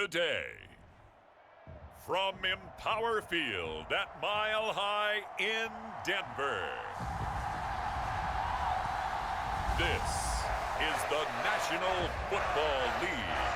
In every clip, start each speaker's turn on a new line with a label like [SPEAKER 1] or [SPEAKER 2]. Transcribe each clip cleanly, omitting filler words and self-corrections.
[SPEAKER 1] the day. From Empower Field at Mile High in Denver, this is the National Football League.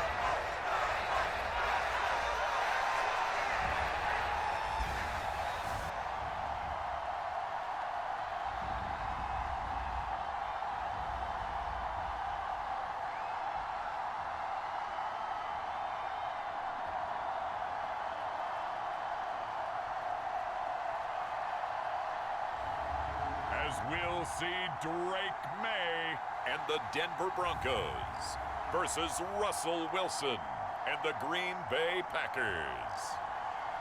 [SPEAKER 1] We'll see Drake May and the Denver Broncos versus Russell Wilson and the Green Bay Packers.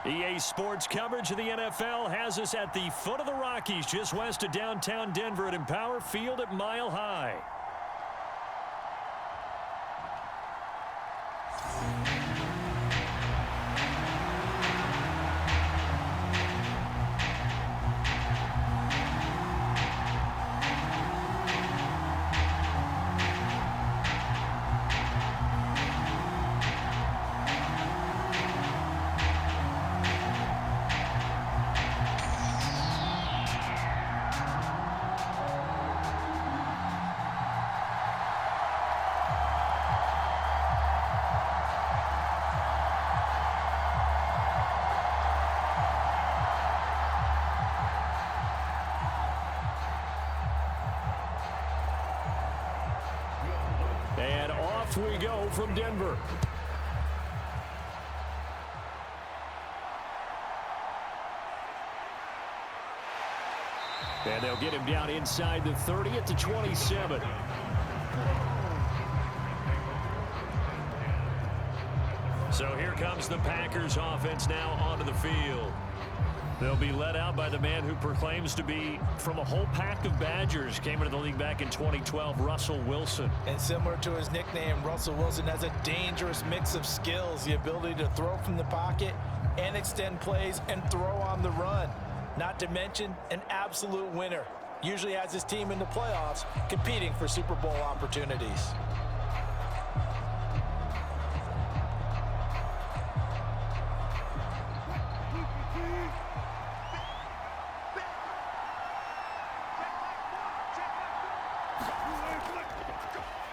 [SPEAKER 2] EA Sports coverage of the NFL has us at the foot of the Rockies, just west of downtown Denver at Empower Field at Mile High. And off we go from Denver. And they'll get him down inside the 30 at the 27. So here comes the Packers offense now onto the field. They'll be led out by the man who proclaims to be from a whole pack of Badgers. Came into the league back in 2012, Russell Wilson.
[SPEAKER 3] And similar to his nickname, Russell Wilson has a dangerous mix of skills. The ability to throw from the pocket and extend plays and throw on the run. Not to mention an absolute winner. Usually has his team in the playoffs competing for Super Bowl opportunities.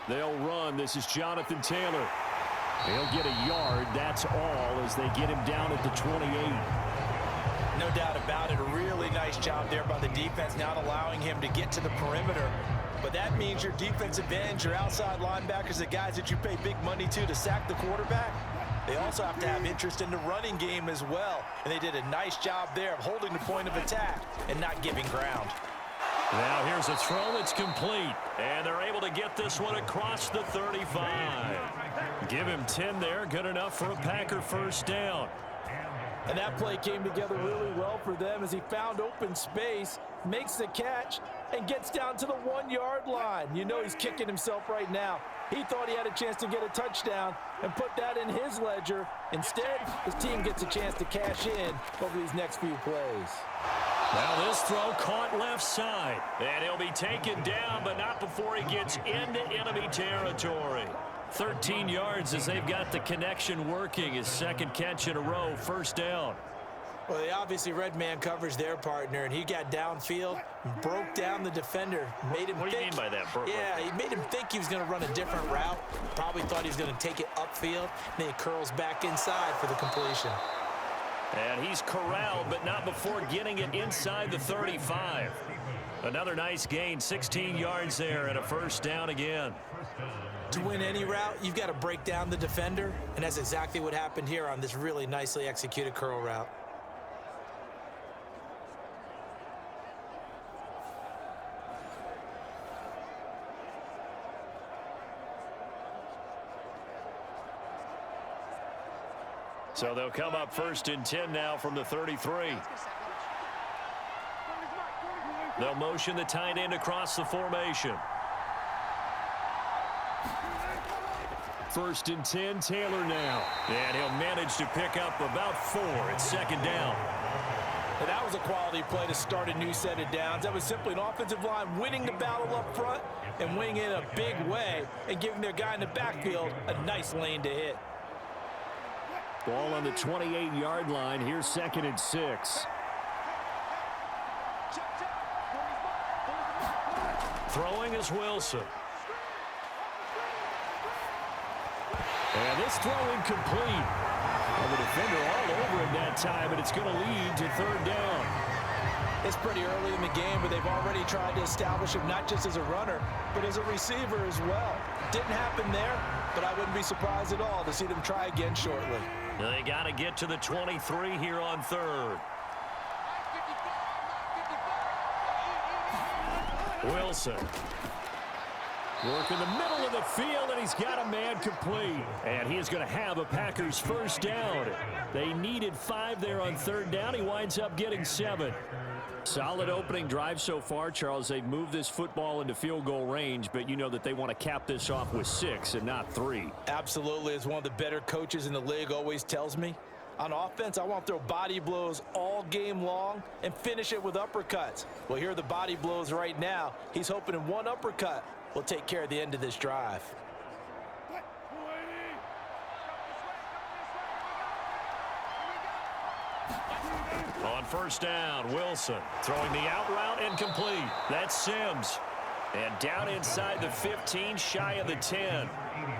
[SPEAKER 2] They'll run. This is Jonathan Taylor. He'll get a yard. That's all as they get him down at the 28.
[SPEAKER 3] No doubt about it. A really nice job there by the defense, not allowing him to get to the perimeter. But that means your defensive ends, your outside linebackers, the guys that you pay big money to sack the quarterback, they also have to have interest in the running game as well. And they did a nice job there of holding the point of attack and not giving ground.
[SPEAKER 2] Now here's a throw that's complete. And they're able to get this one across the 35. Give him 10 there. Good enough for a Packer first down.
[SPEAKER 3] And that play came together really well for them as he found open space, makes the catch, and gets down to the 1-yard line. You know he's kicking himself right now. He thought he had a chance to get a touchdown and put that in his ledger. Instead, his team gets a chance to cash in over these next few plays.
[SPEAKER 2] Now this throw caught left side. And he'll be taken down, but not before he gets into enemy territory. 13 yards as they've got the connection working. His second catch in a row, first down.
[SPEAKER 3] Well, they obviously read man coverage their partner, and he got downfield, broke down the defender, made him
[SPEAKER 2] What do you mean by that, Brooklyn?
[SPEAKER 3] Yeah, he made him think he was going to run a different route. Probably thought he was going to take it upfield. Then he curls back inside for the completion.
[SPEAKER 2] And he's corralled, but not before getting it inside the 35. Another nice gain, 16 yards there, and a first down again.
[SPEAKER 3] To win any route, you've got to break down the defender, and that's exactly what happened here on this really nicely executed curl route.
[SPEAKER 2] So they'll come up first and 10 now from the 33. They'll motion the tight end across the formation. First and 10, Taylor now. And he'll manage to pick up about 4 at second down.
[SPEAKER 3] And that was a quality play to start a new set of downs. That was simply an offensive line winning the battle up front and winning in a big way and giving their guy in the backfield a nice lane to hit.
[SPEAKER 2] Ball on the 28-yard line. Here's 2nd and 6. Throwing is Wilson. And this throw incomplete. And the defender all over him that time, and it's going to lead to 3rd down.
[SPEAKER 3] It's pretty early in the game, but they've already tried to establish him not just as a runner, but as a receiver as well. Didn't happen there, but I wouldn't be surprised at all to see them try again shortly.
[SPEAKER 2] They got to get to the 23 here on 3rd. Wilson. Work in the middle of the field, and he's got a man complete. And he is going to have a Packers 1st down. They needed 5 there on 3rd down. He winds up getting 7. Solid opening drive so far, Charles. They've moved this football into field goal range, but you know that they want to cap this off with 6 and not 3.
[SPEAKER 3] Absolutely. As one of the better coaches in the league always tells me, on offense, I want to throw body blows all game long and finish it with uppercuts. Well, here are the body blows right now. He's hoping in one uppercut will take care of the end of this drive.
[SPEAKER 2] On 1st down, Wilson throwing the out route incomplete. That's Sims. And down inside the 15, shy of the 10.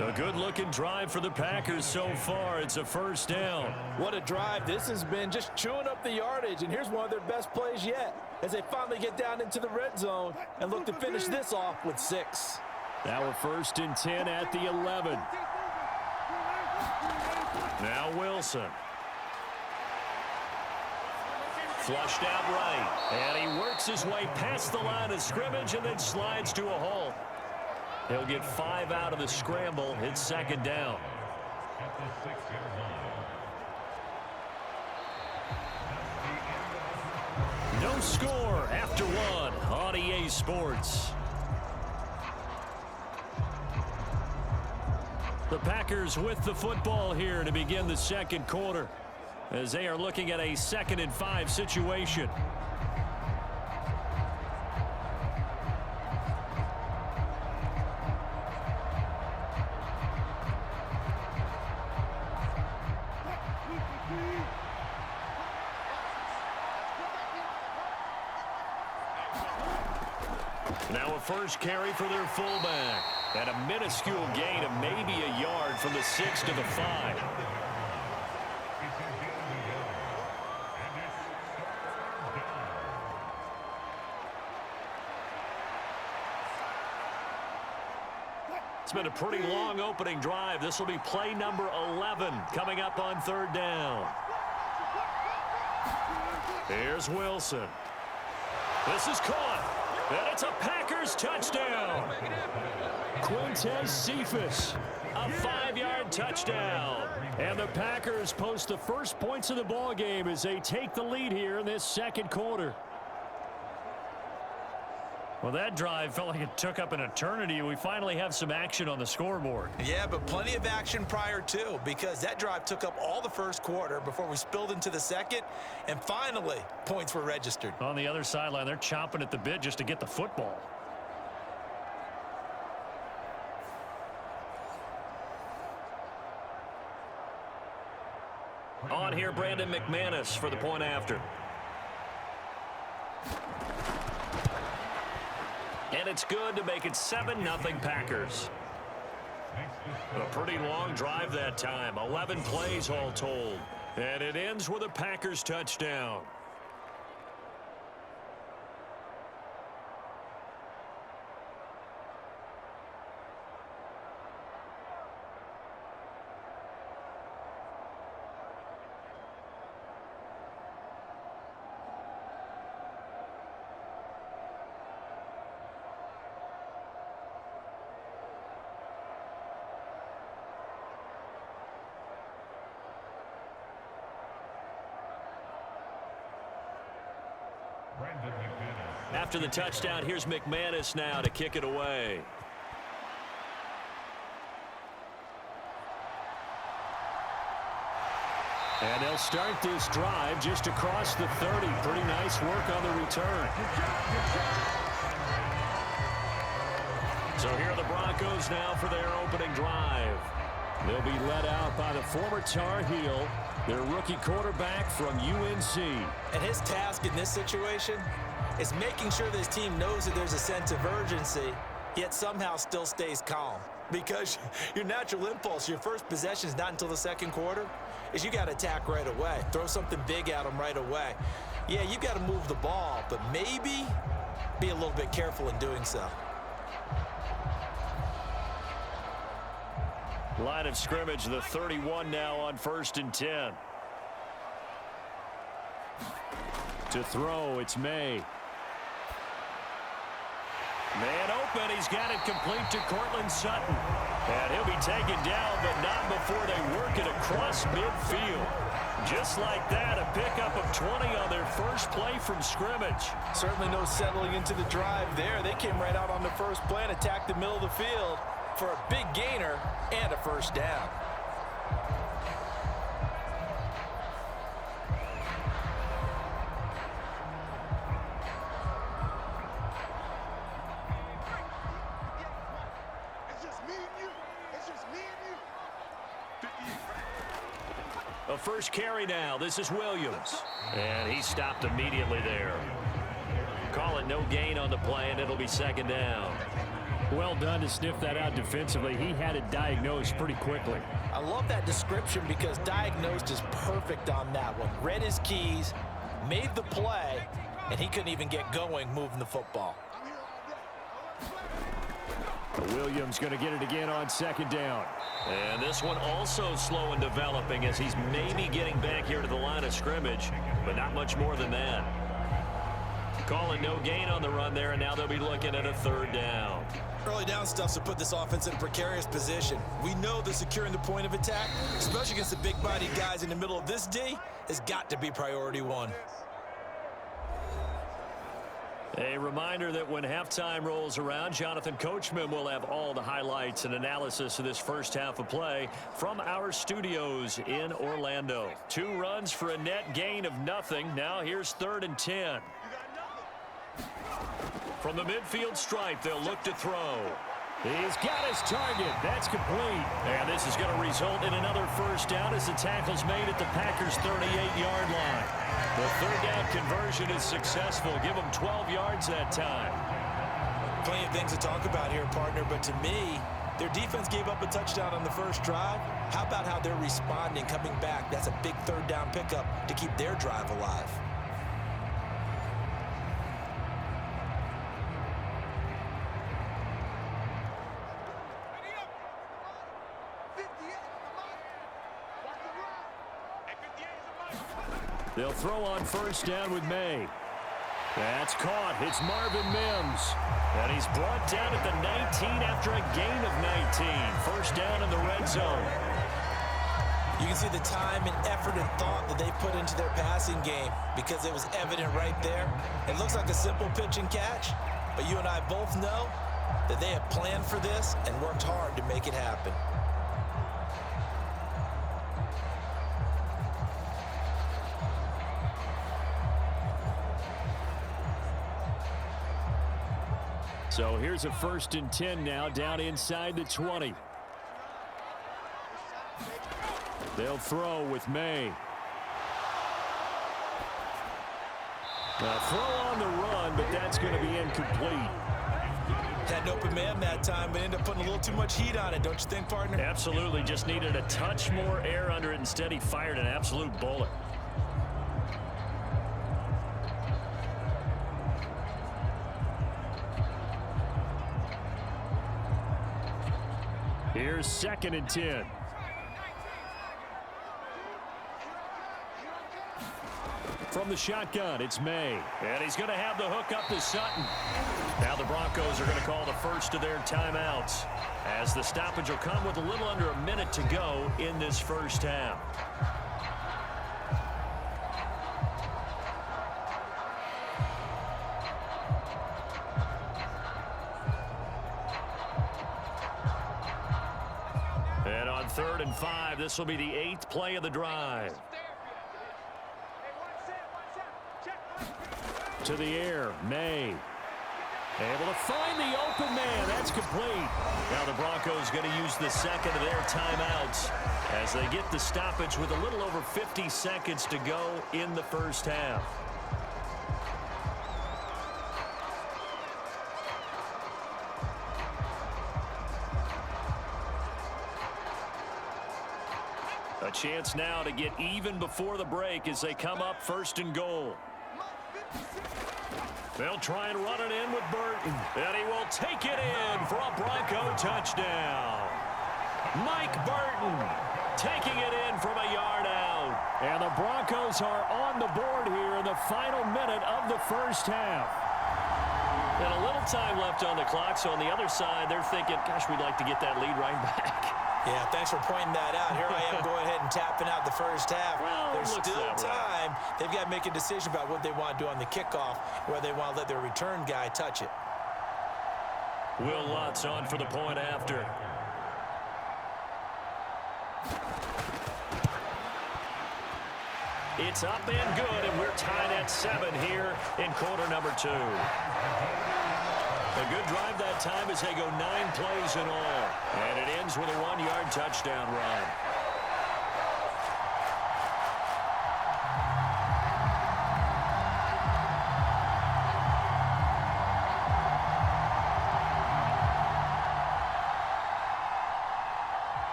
[SPEAKER 2] A good-looking drive for the Packers so far. It's a 1st down.
[SPEAKER 3] What a drive. This has been just chewing up the yardage, and here's one of their best plays yet as they finally get down into the red zone and look to finish this off with 6.
[SPEAKER 2] Now a 1st and 10 at the 11. Now Wilson. Flushed out right. And he works his way past the line of scrimmage and then slides to a halt. He'll get 5 out of the scramble. It's 2nd down. No score after 1 on EA Sports. The Packers with the football here to begin the 2nd quarter, as they are looking at a 2nd and 5 situation. Now a 1st carry for their fullback. And a minuscule gain of maybe a yard from the 6 to the 5. It's been a pretty long opening drive. This will be play number 11 coming up on 3rd down. Here's Wilson. This is caught. And it's a Packers touchdown. Quintez Cephas, a 5-yard touchdown. And the Packers post the first points of the ball game as they take the lead here in this 2nd quarter. Well, that drive felt like it took up an eternity. We finally have some action on the scoreboard.
[SPEAKER 3] Yeah, but plenty of action prior to, because that drive took up all the 1st quarter before we spilled into the 2nd, and finally, points were registered.
[SPEAKER 2] On the other sideline, they're chomping at the bit just to get the football. On here, Brandon McManus for the point after. And it's good to make it 7-0 Packers. A pretty long drive that time. 11 plays all told. And it ends with a Packers touchdown. After the touchdown, here's McManus now to kick it away. And they'll start this drive just across the 30. Pretty nice work on the return. So here are the Broncos now for their opening drive. They'll be led out by the former Tar Heel, their rookie quarterback from UNC.
[SPEAKER 3] And his task in this situation is making sure this team knows that there's a sense of urgency, yet somehow still stays calm. Because your natural impulse, your first possession is not until the second quarter, is you got to attack right away. Throw something big at them right away. Yeah, you got to move the ball, but maybe be a little bit careful in doing so.
[SPEAKER 2] Line of scrimmage, the 31 now on 1st and 10. To throw, it's May. Man open, he's got it complete to Cortland Sutton. And he'll be taken down, but not before they work it across midfield. Just like that, a pickup of 20 on their first play from scrimmage.
[SPEAKER 3] Certainly no settling into the drive there. They came right out on the first play and attacked the middle of the field for a big gainer and a first down.
[SPEAKER 2] A first carry now. This is Williams. And he stopped immediately there. Call it no gain on the play, and it'll be second down. Well done to sniff that out defensively. He had it diagnosed pretty quickly.
[SPEAKER 3] I love that description because diagnosed is perfect on that one. Read his keys, made the play, and he couldn't even get going moving the football.
[SPEAKER 2] Williams going to get it again on second down. And this one also slow in developing as he's maybe getting back here to the line of scrimmage, but not much more than that. Calling no gain on the run there, and now they'll be looking at a third down.
[SPEAKER 3] Early down stuff to put this offense in a precarious position. We know that securing the point of attack, especially against the big-bodied guys in the middle of this D, has got to be priority one.
[SPEAKER 2] A reminder that when halftime rolls around, Jonathan Coachman will have all the highlights and analysis of this first half of play from our studios in Orlando. 2 runs for a net gain of nothing. Now here's 3rd and 10. From the midfield stripe, they'll look to throw. He's got his target. That's complete. And this is going to result in another first down as the tackle's made at the Packers' 38-yard line. The third down conversion is successful. Give them 12 yards that time.
[SPEAKER 3] Plenty of things to talk about here, partner, but to me, their defense gave up a touchdown on the first drive. How about how they're responding, coming back? That's a big third down pickup to keep their drive alive.
[SPEAKER 2] They'll throw on first down with May. That's caught. It's Marvin Mims. And he's brought down at the 19 after a gain of 19. First down in the red zone.
[SPEAKER 3] You can see the time and effort and thought that they put into their passing game because it was evident right there. It looks like a simple pitch and catch, but you and I both know that they have planned for this and worked hard to make it happen.
[SPEAKER 2] So here's a 1st and 10 now down inside the 20. They'll throw with May. Now throw on the run, but that's going to be incomplete.
[SPEAKER 3] Had an open man that time, but ended up putting a little too much heat on it, don't you think, partner?
[SPEAKER 2] Absolutely. Just needed a touch more air under it. Instead, he fired an absolute bullet. Here's 2nd and 10. From the shotgun, it's May. And he's going to have the hook up to Sutton. Now the Broncos are going to call the first of their timeouts, as the stoppage will come with a little under a minute to go in this first half. And on 3rd and 5, this will be the 8th play of the drive. To the air, May. Able to find the open man. That's complete. Now the Broncos going to use the second of their timeouts as they get the stoppage with a little over 50 seconds to go in the first half. A chance now to get even before the break as they come up first and goal. They'll try and run it in with Burton. And he will take it in for a Bronco touchdown. Mike Burton taking it in from a yard out. And the Broncos are on the board here in the final minute of the first half. And a little time left on the clock, so on the other side, they're thinking, gosh, we'd like to get that lead right back.
[SPEAKER 3] Yeah, thanks for pointing that out. Here I am going ahead and tapping out the first half.
[SPEAKER 2] Well,
[SPEAKER 3] there's still time. They've got to make a decision about what they want to do on the kickoff, whether they want to let their return guy touch it.
[SPEAKER 2] Will Lutz on for the point after. It's up and good, and we're tied at 7 here in quarter number 2. A good drive that time as they go 9 plays in all. And it ends with a 1-yard touchdown run.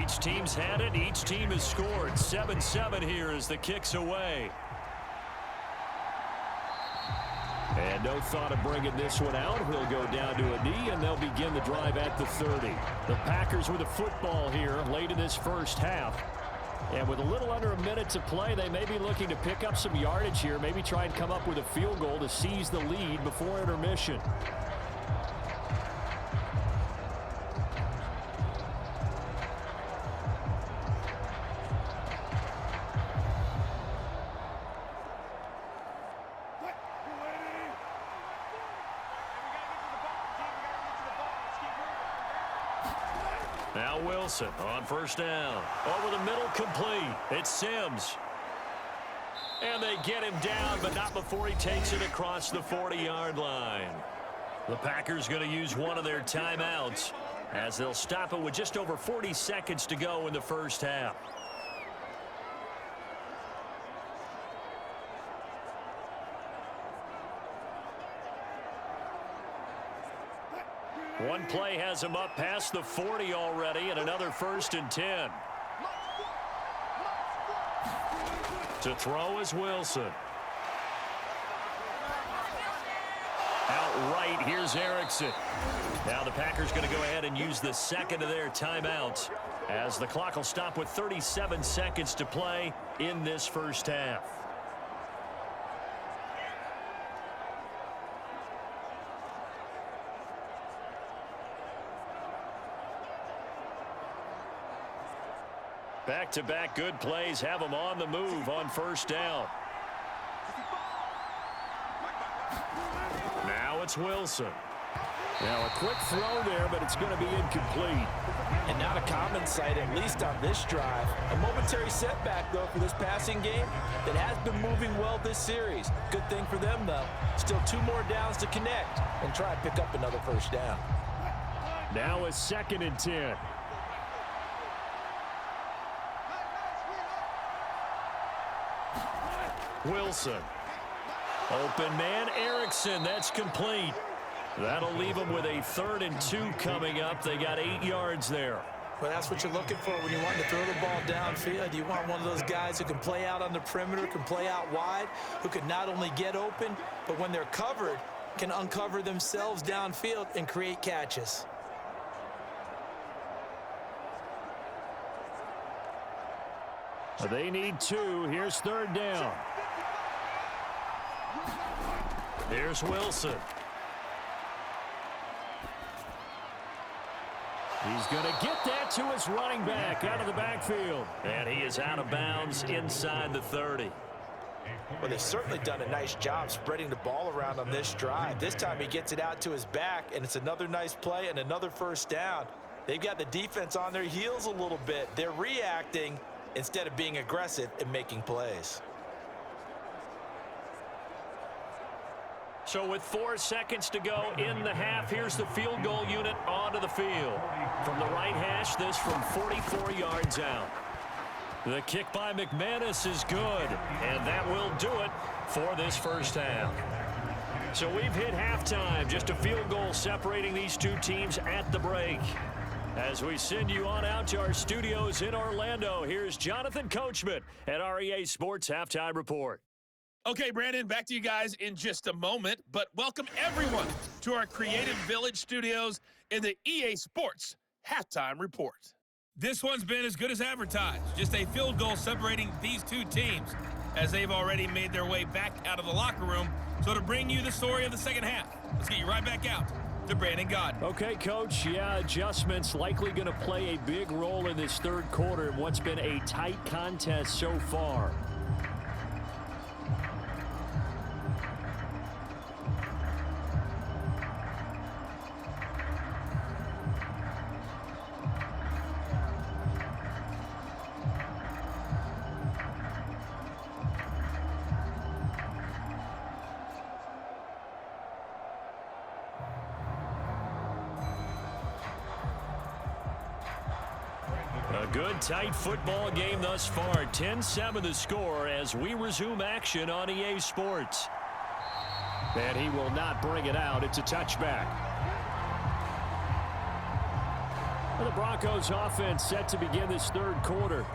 [SPEAKER 2] Each team's had it. Each team has scored. 7-7 here as the kick's away. And no thought of bringing this one out. He'll go down to a knee, and they'll begin the drive at the 30. The Packers with the football here late in this first half. And with a little under a minute to play, they may be looking to pick up some yardage here, maybe try and come up with a field goal to seize the lead before intermission. Now Wilson on first down. Over the middle, complete. It's Sims. And they get him down, but not before he takes it across the 40-yard line. The Packers going to use one of their timeouts as they'll stop it with just over 40 seconds to go in the first half. One play has him up past the 40 already, and another 1st and 10. To throw is Wilson. Outright, here's Erickson. Now the Packers going to go ahead and use the second of their timeouts as the clock will stop with 37 seconds to play in this first half. Back-to-back good plays have them on the move on first down. Now it's Wilson. Now a quick throw there, but it's going to be incomplete.
[SPEAKER 3] And not a common sight, at least on this drive. A momentary setback, though, for this passing game that has been moving well this series. Good thing for them, though. Still 2 more downs to connect and try to pick up another first down.
[SPEAKER 2] Now a 2nd and 10. Wilson. Open man, Erickson. That's complete. That'll leave them with a 3rd and 2 coming up. They got 8 yards there.
[SPEAKER 3] Well, that's what you're looking for when you want to throw the ball downfield. You want one of those guys who can play out on the perimeter, can play out wide, who can not only get open, but when they're covered, can uncover themselves downfield and create catches.
[SPEAKER 2] They need 2. Here's 3rd down. Here's Wilson. He's going to get that to his running back out of the backfield. And he is out of bounds inside the 30.
[SPEAKER 3] Well, they've certainly done a nice job spreading the ball around on this drive. This time he gets it out to his back, and it's another nice play and another first down. They've got the defense on their heels a little bit. They're reacting instead of being aggressive and making plays.
[SPEAKER 2] So with 4 seconds to go in the half, here's the field goal unit onto the field. From the right hash, this from 44 yards out. The kick by McManus is good, and that will do it for this first half. So we've hit halftime, just a field goal separating these two teams at the break. As we send you on out to our studios in Orlando, here's Jonathan Coachman at REA Sports Halftime Report.
[SPEAKER 4] Okay, Brandon, back to you guys in just a moment, but welcome everyone to our Creative Village studios in the EA Sports Halftime Report. This one's been as good as advertised, just a field goal separating these two teams as they've already made their way back out of the locker room. So to bring you the story of the second half, let's get you right back out to Brandon Gaudin.
[SPEAKER 2] Okay, Coach, yeah, adjustments likely going to play a big role in this third quarter in what's been a tight contest so far. A good, tight football game thus far. 10-7 the score as we resume action on EA Sports. And he will not bring it out. It's a touchback. The Broncos offense set to begin this third quarter.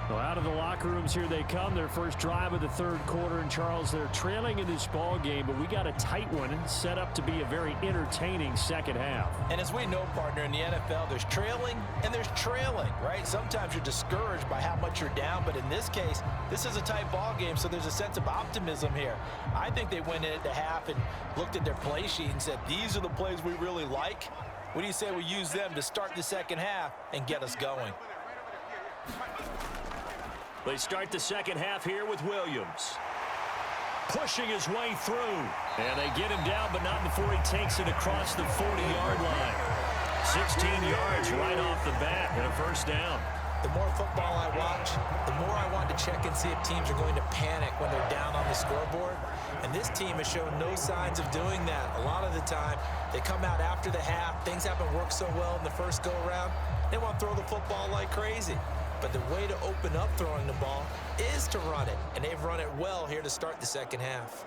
[SPEAKER 2] Well, out of the locker rooms here they come. Their first drive of the third quarter. And, Charles, they're trailing in this ball game, but we got a tight one set up to be a very entertaining second half.
[SPEAKER 3] And as we know, partner, in the NFL, there's trailing and there's trailing, right? Sometimes you're discouraged by how much you're down, but in this case, this is a tight ball game, so there's a sense of optimism here. I think they went in at the half and looked at their play sheet and said, these are the plays we really like. What do you say we use them to start the second half and get us going?
[SPEAKER 2] They start the second half here with Williams. Pushing his way through. And they get him down, but not before he takes it across the 40-yard line. 16 yards right off the bat and a first down.
[SPEAKER 3] The more football I watch, the more I want to check and see if teams are going to panic when they're down on the scoreboard. And this team has shown no signs of doing that. A lot of the time, they come out after the half. Things haven't worked so well in the first go-around. They want to throw the football like crazy. But the way to open up throwing the ball is to run it. And they've run it well here to start the second half.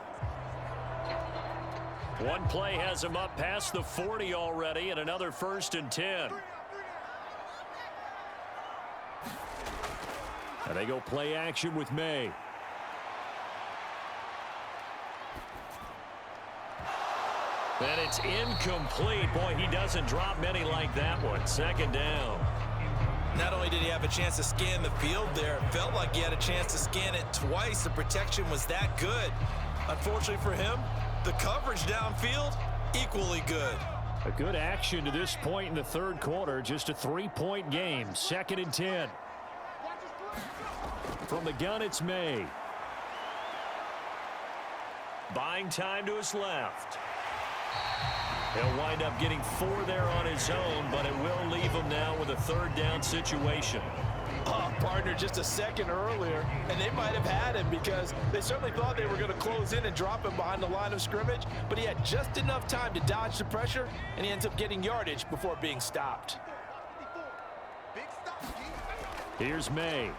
[SPEAKER 2] One play has him up past the 40 already, and another 1st and 10. And they go play action with May. And it's incomplete. Boy, he doesn't drop many like that one. Second down.
[SPEAKER 3] Not only did he have a chance to scan the field there, it felt like he had a chance to scan it twice. The protection was that good. Unfortunately for him, the coverage downfield, equally good.
[SPEAKER 2] A good action to this point in the third quarter. Just a 3-point game. 2nd and 10. From the gun, it's May. Buying time to his left. He'll wind up getting 4 there on his own, but it will leave him now with a 3rd down situation.
[SPEAKER 3] Partner, just a second earlier, and they might have had him because they certainly thought they were going to close in and drop him behind the line of scrimmage, but he had just enough time to dodge the pressure, and he ends up getting yardage before being stopped.
[SPEAKER 2] Here's May.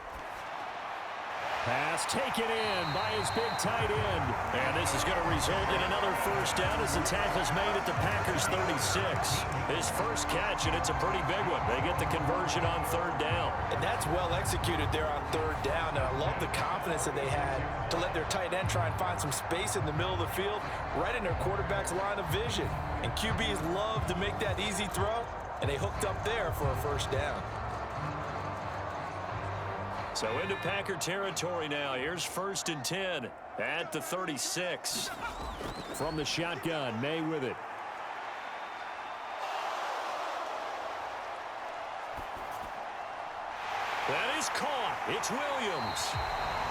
[SPEAKER 2] Pass taken in by his big tight end. And this is going to result in another first down as the tackle's made at the Packers' 36. His first catch, and it's a pretty big one. They get the conversion on 3rd down.
[SPEAKER 3] And that's well executed there on 3rd down. And I love the confidence that they had to let their tight end try and find some space in the middle of the field, right in their quarterback's line of vision. And QBs love to make that easy throw, and they hooked up there for a first down.
[SPEAKER 2] So into Packer territory now. Here's 1st and 10 at the 36. From the shotgun, May with it. That is caught. It's Williams.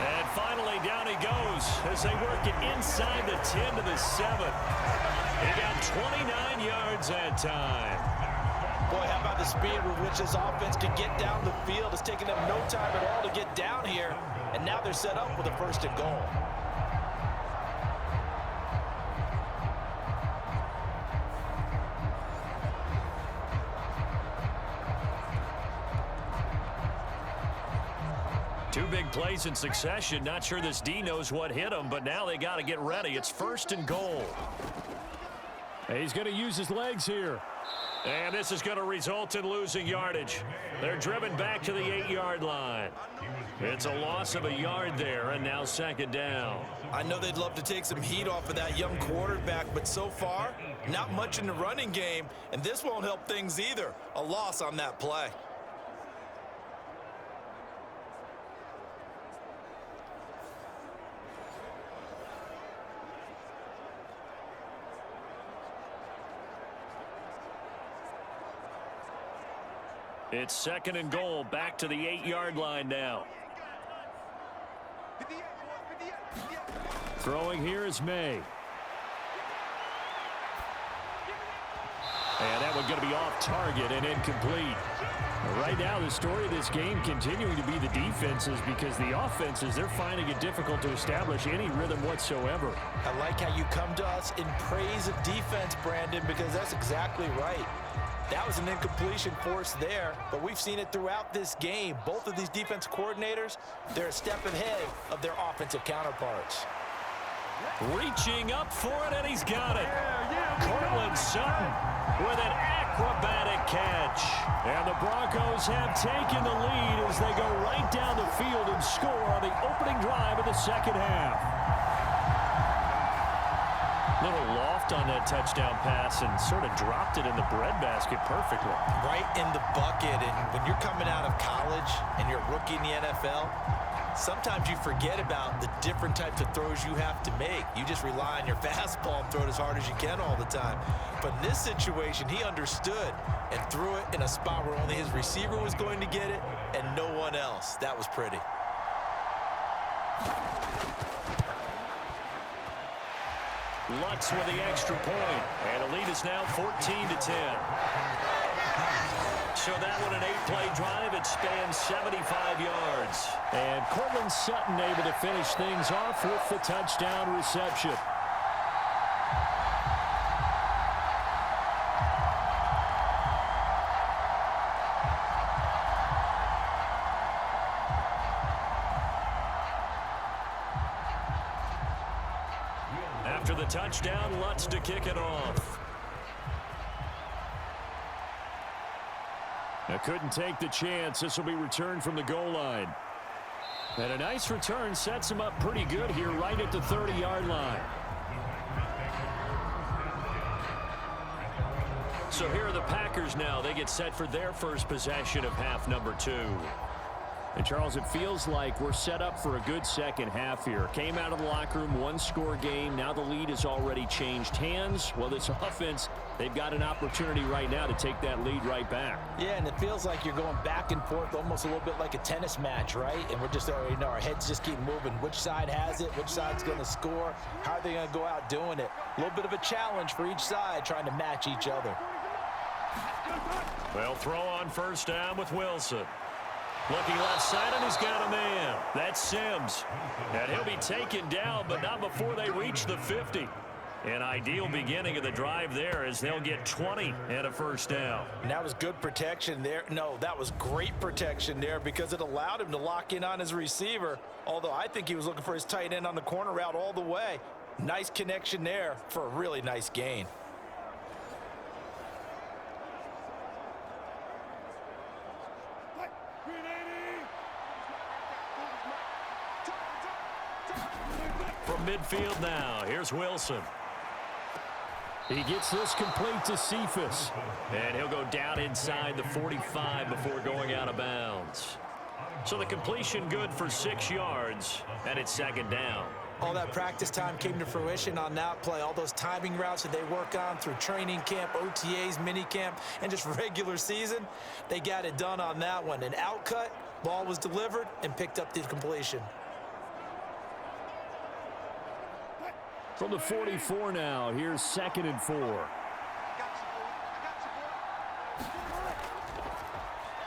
[SPEAKER 2] And finally down he goes as they work it inside the 10 to the 7. He got 29 yards that time.
[SPEAKER 3] Boy, how about the speed with which this offense can get down the field? It's taking them no time at all to get down here, and now they're set up with a 1st and goal.
[SPEAKER 2] Two big plays in succession. Not sure this D knows what hit him, but now they got to get ready. It's 1st and goal. He's going to use his legs here. And this is going to result in losing yardage. They're driven back to the 8-yard line. It's a loss of a yard there, and now 2nd down.
[SPEAKER 3] I know they'd love to take some heat off of that young quarterback, but so far, not much in the running game, and this won't help things either. A loss on that play.
[SPEAKER 2] It's 2nd and goal, back to the 8-yard line now. Throwing here is May. And that one going to be off target and incomplete. Right now, the story of this game continuing to be the defenses, because the offenses, they're finding it difficult to establish any rhythm whatsoever.
[SPEAKER 3] I like how you come to us in praise of defense, Brandon, because that's exactly right. That was an incompletion forced there, but we've seen it throughout this game. Both of these defense coordinators, they're a step ahead of their offensive counterparts.
[SPEAKER 2] Reaching up for it, and he's got it. Cortland Sutton with an acrobatic catch. And the Broncos have taken the lead as they go right down the field and score on the opening drive of the 2nd half. Little loft on that touchdown pass and sort of dropped it in the breadbasket perfectly.
[SPEAKER 3] Right in the bucket, and when you're coming out of college and you're a rookie in the NFL, sometimes you forget about the different types of throws you have to make. You just rely on your fastball and throw it as hard as you can all the time. But in this situation, he understood and threw it in a spot where only his receiver was going to get it and no one else. That was pretty.
[SPEAKER 2] Lutz with the extra point, and the lead is now 14-10. So that one, an 8-play drive. It spans 75 yards. And Cortland Sutton able to finish things off with the touchdown reception. After the touchdown, Lutz to kick it off. Now couldn't take the chance. This will be returned from the goal line. And a nice return sets him up pretty good here right at the 30-yard line. So here are the Packers now. They get set for their first possession of half number 2. And, Charles, it feels like we're set up for a good second half here. Came out of the locker room, one-score game. Now the lead has already changed hands. Well, this offense, they've got an opportunity right now to take that lead right back.
[SPEAKER 3] Yeah, and it feels like you're going back and forth almost a little bit like a tennis match, right? And we're just, our heads just keep moving. Which side has it? Which side's going to score? How are they going to go out doing it? A little bit of a challenge for each side trying to match each other.
[SPEAKER 2] Well, throw on first down with Wilson. Looking left side, and he's got a man. That's Sims. And he'll be taken down, but not before they reach the 50. An ideal beginning of the drive there as they'll get 20 and a first down.
[SPEAKER 3] And that was good protection there. No, that was great protection there because it allowed him to lock in on his receiver, although I think he was looking for his tight end on the corner route all the way. Nice connection there for a really nice gain.
[SPEAKER 2] From midfield now, here's Wilson. He gets this complete to Cephas. And he'll go down inside the 45 before going out of bounds. So the completion good for 6 yards, and it's second down.
[SPEAKER 3] All that practice time came to fruition on that play. All those timing routes that they work on through training camp, OTAs, minicamp, and just regular season, they got it done on that one. An outcut, ball was delivered, and picked up the completion.
[SPEAKER 2] From the 44 now, here's 2nd and 4.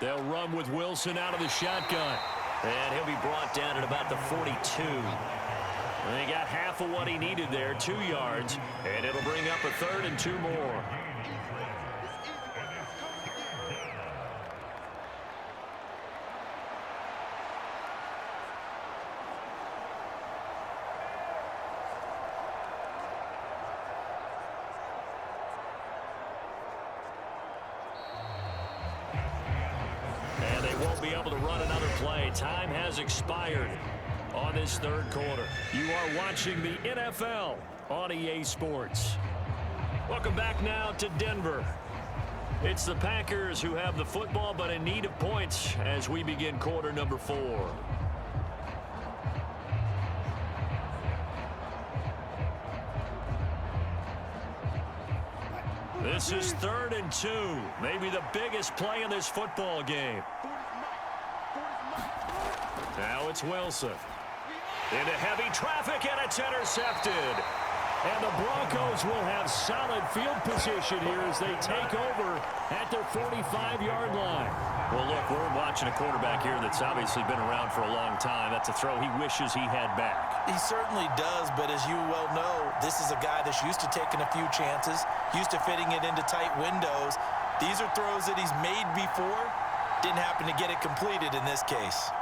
[SPEAKER 2] They'll run with Wilson out of the shotgun. And he'll be brought down at about the 42. And he got half of what he needed there, 2 yards. And it'll bring up a 3rd and 2 more. And they won't be able to run another play. Time has expired on this 3rd quarter. You are watching the NFL on EA Sports. Welcome back now to Denver. It's the Packers who have the football, but in need of points as we begin quarter number 4. This is 3rd and 2. Maybe the biggest play in this football game. Now it's Wilson. Into heavy traffic, and it's intercepted. And the Broncos will have solid field position here as they take over at their 45-yard line. Well, look, we're watching a quarterback here that's obviously been around for a long time. That's a throw he wishes he had back.
[SPEAKER 3] He certainly does, but as you well know, this is a guy that's used to taking a few chances, used to fitting it into tight windows. These are throws that he's made before. Didn't happen to get it completed in this case.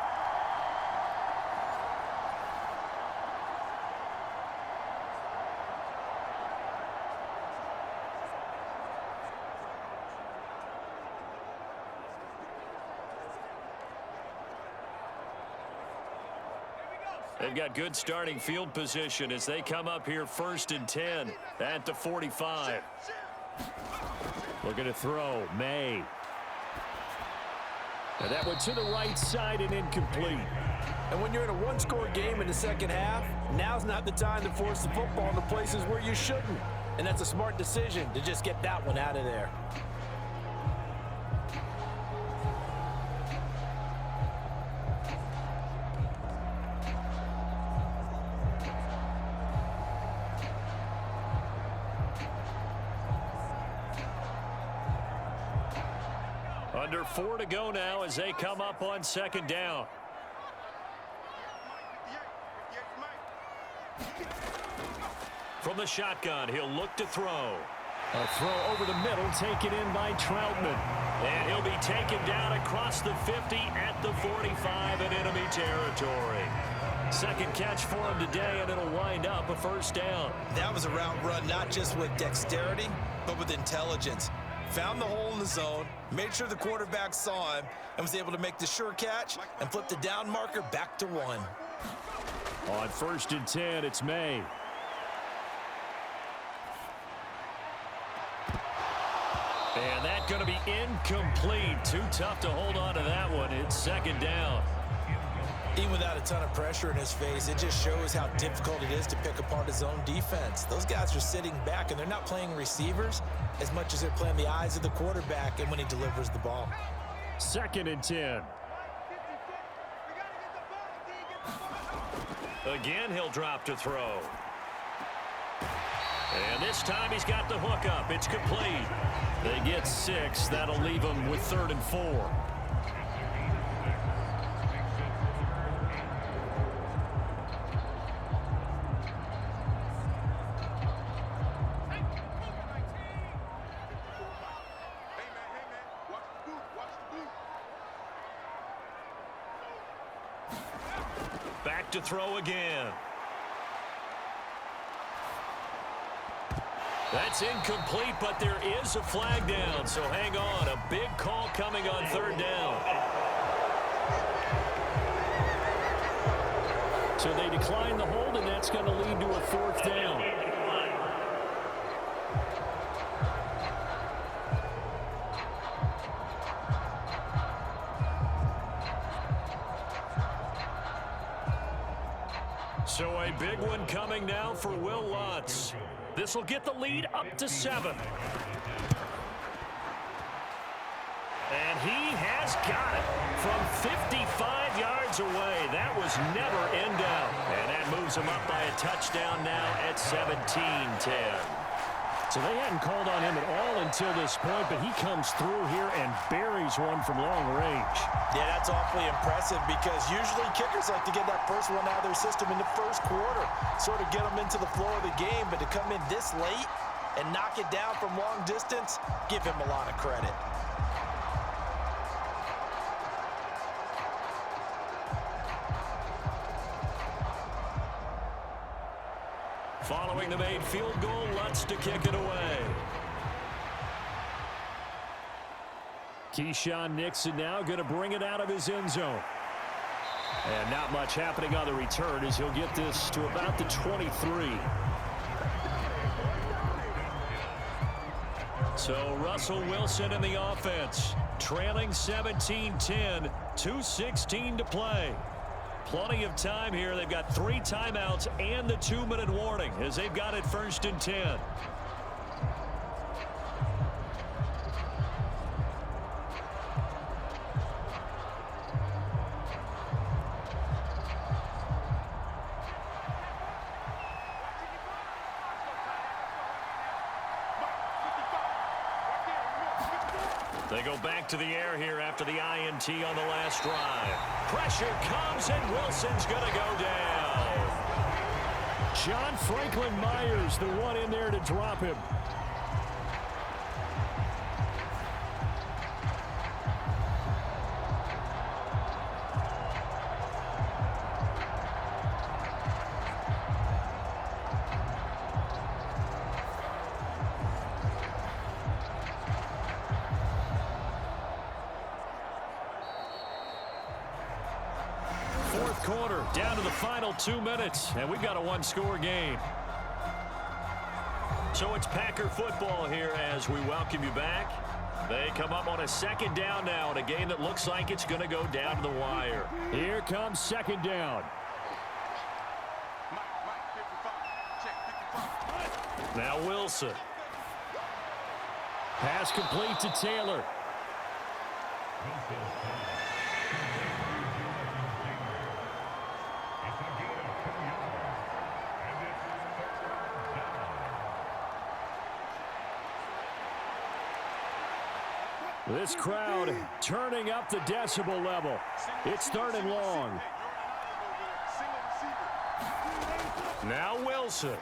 [SPEAKER 2] They've got good starting field position as they come up here 1st and 10 at the 45. Looking to throw, May. And that one to the right side and incomplete.
[SPEAKER 3] And when you're in a one-score game in the second half, now's not the time to force the football into places where you shouldn't. And that's a smart decision to just get that one out of there.
[SPEAKER 2] Under 4 to go now as they come up on 2nd down. From the shotgun, he'll look to throw. A throw over the middle, taken in by Troutman. And he'll be taken down across the 50 at the 45 in enemy territory. 2nd catch for him today, and it'll wind up a 1st down.
[SPEAKER 3] That was a route run not just with dexterity, but with intelligence. Found the hole in the zone, made sure the quarterback saw him, and was able to make the sure catch and flip the down marker back to 1.
[SPEAKER 2] On 1st and 10, it's May. And that's going to be incomplete. Too tough to hold on to that one. It's 2nd down.
[SPEAKER 3] Even without a ton of pressure in his face, it just shows how difficult it is to pick apart his own defense. Those guys are sitting back, and they're not playing receivers as much as they're playing the eyes of the quarterback and when he delivers the ball.
[SPEAKER 2] 2nd and 10. Again, he'll drop to throw. And this time he's got the hook up. It's complete. They get 6. That'll leave them with 3rd and 4. Back to throw again. That's incomplete, but there is a flag down, so hang on. A big call coming on 3rd down. So they decline the hold, and that's going to lead to a 4th down. So a big one coming now for Will Lutz. This will get the lead up to 7. And he has got it from 55 yards away. That was never in doubt. And that moves him up by a touchdown now at 17-10. So they hadn't called on him at all until this point, but he comes through here and buries one from long range.
[SPEAKER 3] Yeah, that's awfully impressive because usually kickers like to get that first one out of their system in the first quarter, sort of get them into the flow of the game, but to come in this late and knock it down from long distance, give him a lot of credit.
[SPEAKER 2] Following the made field goal, Lutz to kick it away. Keyshawn Nixon now going to bring it out of his end zone. And not much happening on the return as he'll get this to about the 23. So Russell Wilson in the offense, trailing 17-10, 2:16 to play. Plenty of time here. They've got 3 timeouts and the 2-minute warning as they've got it 1st and 10. They go back to the air here after the INT on the last drive. Pressure comes, and Wilson's going to go down. John Franklin Myers, the one in there to drop him. Quarter, down to the final 2 minutes, and we've got a 1-score game. So it's Packer football here as we welcome you back. They come up on a 2nd down now in a game that looks like it's going to go down to the wire. Here comes 2nd down. Now Wilson. Pass complete to Taylor. This crowd turning up the decibel level. It's 3rd and long. Now Wilson.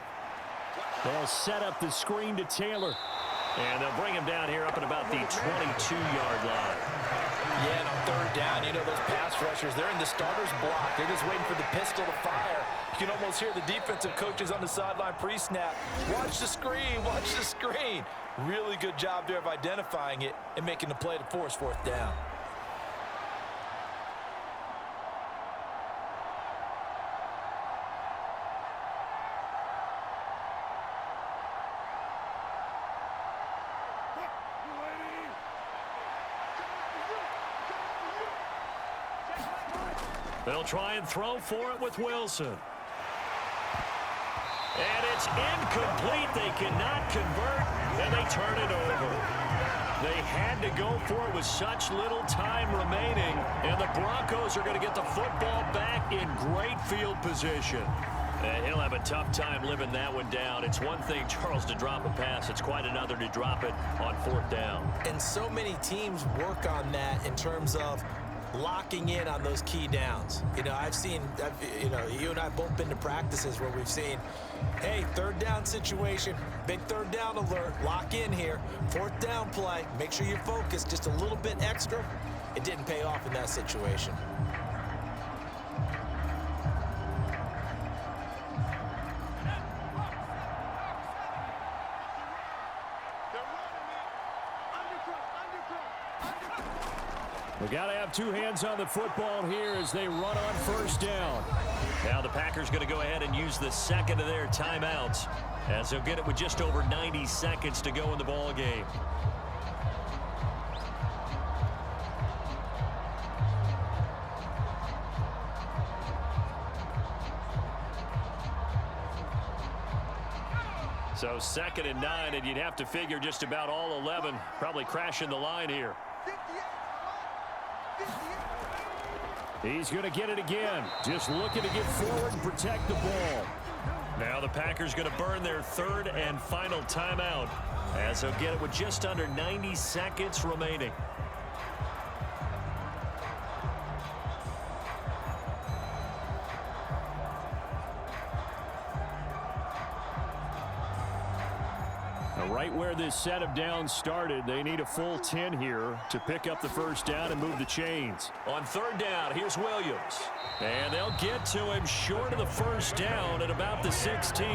[SPEAKER 2] They'll set up the screen to Taylor. And they'll bring him down here up at about the 22-yard line.
[SPEAKER 3] Yeah, and on 3rd down, you know those pass rushers, they're in the starter's block. They're just waiting for the pistol to fire. You can almost hear the defensive coaches on the sideline pre-snap. Watch the screen, watch the screen. Really good job there of identifying it and making the play to force 4th down.
[SPEAKER 2] They'll try and throw for it with Wilson. And it's incomplete. They cannot convert, and they turn it over. They had to go for it with such little time remaining, and the Broncos are going to get the football back in great field position. And he'll have a tough time living that one down. It's one thing, Charles, to drop a pass. It's quite another to drop it on 4th down.
[SPEAKER 3] And so many teams work on that in terms of locking in on those key downs. You know, you and I both been to practices where we've seen, hey, 3rd down situation, big 3rd down alert, lock in here, 4th down play, make sure you're focused just a little bit extra. It didn't pay off in that situation.
[SPEAKER 2] We got to have 2 hands on the football here as they run on 1st down. Now the Packers going to go ahead and use the 2nd of their timeouts as they'll get it with just over 90 seconds to go in the ball game. So 2nd and 9, and you'd have to figure just about all 11 probably crashing the line here. He's going to get it again. Just looking to get forward and protect the ball. Now the Packers going to burn their third and final timeout as they'll get it with just under 90 seconds remaining. Right where this set of downs started, they need a full 10 here to pick up the first down and move the chains. On third down, here's Williams. And they'll get to him short of the first down at about the 16.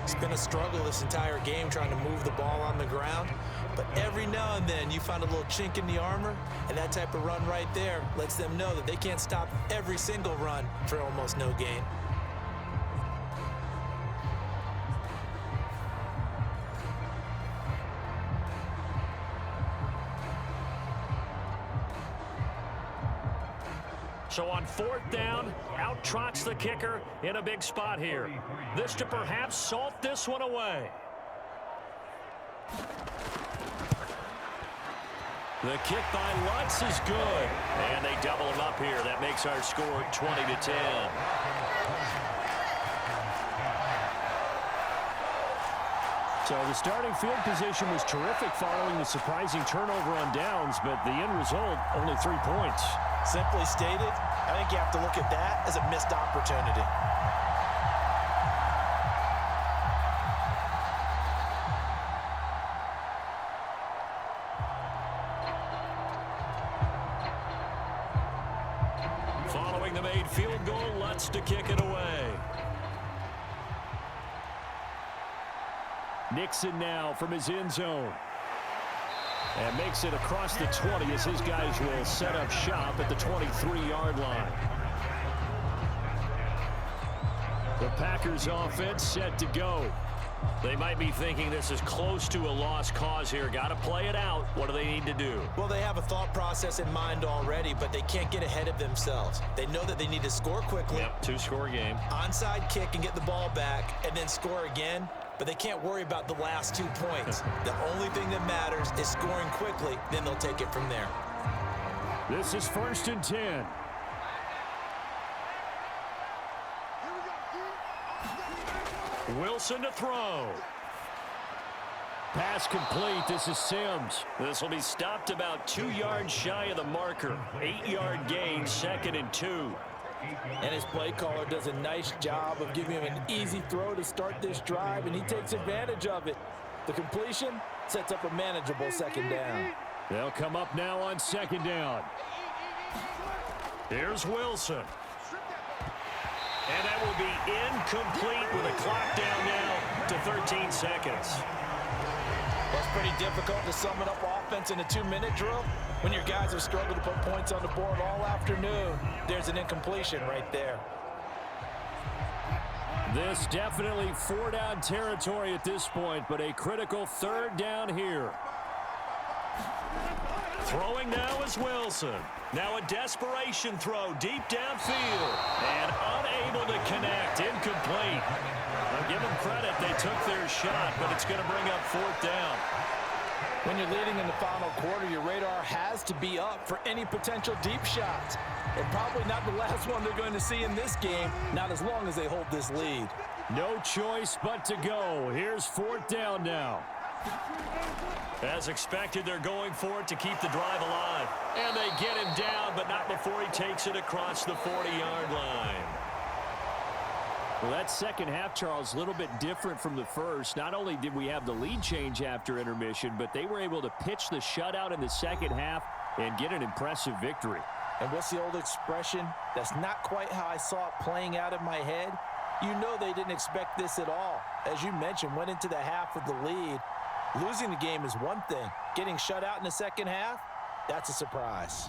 [SPEAKER 3] It's been a struggle this entire game trying to move the ball on the ground. But every now and then you find a little chink in the armor, and that type of run right there lets them know that they can't stop every single run for almost no gain.
[SPEAKER 2] So on fourth down, out trots the kicker in a big spot here. This to perhaps salt this one away. The kick by Lutz is good. And they double him up here. That makes our score 20-10. So the starting field position was terrific following the surprising turnover on downs, but the end result, only 3 points.
[SPEAKER 3] Simply stated, I think you have to look at that as a missed opportunity.
[SPEAKER 2] Following the made field goal, Lutz to kick it away. Nixon now from his end zone. And makes it across the 20 as his guys will set up shop at the 23-yard line. The Packers offense set to go. They might be thinking this is close to a lost cause here. Got to play it out. What do they need to do?
[SPEAKER 3] Well, they have a thought process in mind already, but they can't get ahead of themselves. They know that they need to score quickly.
[SPEAKER 2] Yep, 2-score game.
[SPEAKER 3] Onside kick and get the ball back and then score again. But they can't worry about the last 2 points. The only thing that matters is scoring quickly, then they'll take it from there.
[SPEAKER 2] This is 1st and 10. Wilson to throw. Pass complete. This is Sims. This will be stopped about 2 yards shy of the marker. 8-yard gain, 2nd and 2.
[SPEAKER 3] And his play caller does a nice job of giving him an easy throw to start this drive, and he takes advantage of it. The completion sets up a manageable 2nd down.
[SPEAKER 2] They'll come up now on 2nd down. Here's Wilson. And that will be incomplete with a clock down now to 13 seconds.
[SPEAKER 3] Well, it's pretty difficult to sum it up offense in a 2-minute drill. When your guys have struggled to put points on the board all afternoon, there's an incompletion right there.
[SPEAKER 2] This definitely 4-down territory at this point, but a critical 3rd down here. Throwing now is Wilson. Now a desperation throw deep downfield. And unable to connect. Incomplete. I'll give them credit. They took their shot, but it's going to bring up 4th down.
[SPEAKER 3] When you're leading in the final quarter, your radar has to be up for any potential deep shots. And probably not the last one they're going to see in this game, not as long as they hold this lead.
[SPEAKER 2] No choice but to go. Here's 4th down now. As expected, they're going for it to keep the drive alive. And they get him down, but not before he takes it across the 40-yard line. Well, that second half, Charles, a little bit different from the first. Not only did we have the lead change after intermission, but they were able to pitch the shutout in the second half and get an impressive victory.
[SPEAKER 3] And what's the old expression? That's not quite how I saw it playing out in my head. You know they didn't expect this at all. As you mentioned, went into the half with the lead. Losing the game is one thing. Getting shut out in the second half, that's a surprise.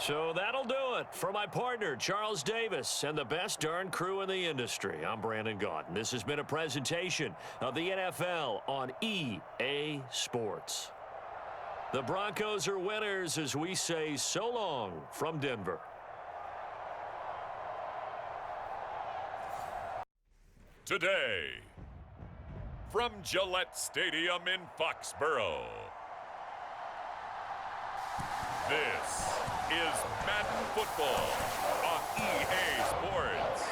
[SPEAKER 2] So that'll do it for my partner, Charles Davis, and the best darn crew in the industry. I'm Brandon Gaudin. This has been a presentation of the NFL on EA Sports. The Broncos are winners as we say so long from Denver.
[SPEAKER 1] Today, from Gillette Stadium in Foxborough, this is Madden Football on EA Sports.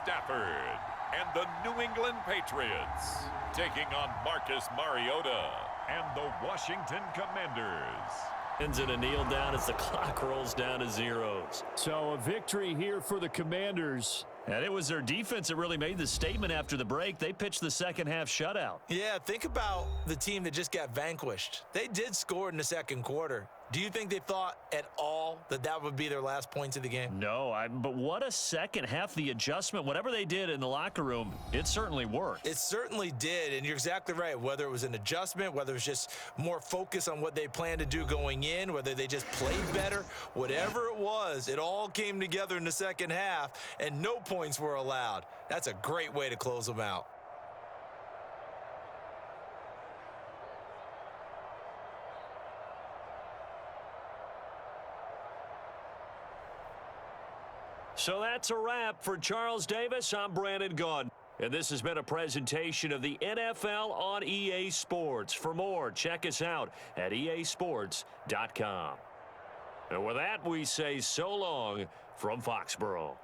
[SPEAKER 1] Stafford and the New England Patriots taking on Marcus Mariota and the Washington Commanders.
[SPEAKER 2] And a kneel down as the clock rolls down to zeros.
[SPEAKER 5] So a victory here for the Commanders.
[SPEAKER 2] And it was their defense that really made the statement after the break. They pitched the second half shutout.
[SPEAKER 3] Yeah, think about the team that just got vanquished. They did score in the second quarter. Do you think they thought at all that that would be their last points of the game?
[SPEAKER 2] No, but what a second half. The adjustment, whatever they did in the locker room, it certainly worked.
[SPEAKER 3] It certainly did, and you're exactly right. Whether it was an adjustment, whether it was just more focus on what they planned to do going in, whether they just played better, whatever it was, it all came together in the second half, and no points were allowed. That's a great way to close them out.
[SPEAKER 2] So that's a wrap for Charles Davis. I'm Brandon Gaudin. And this has been a presentation of the NFL on EA Sports. For more, check us out at easports.com. And with that, we say so long from Foxborough.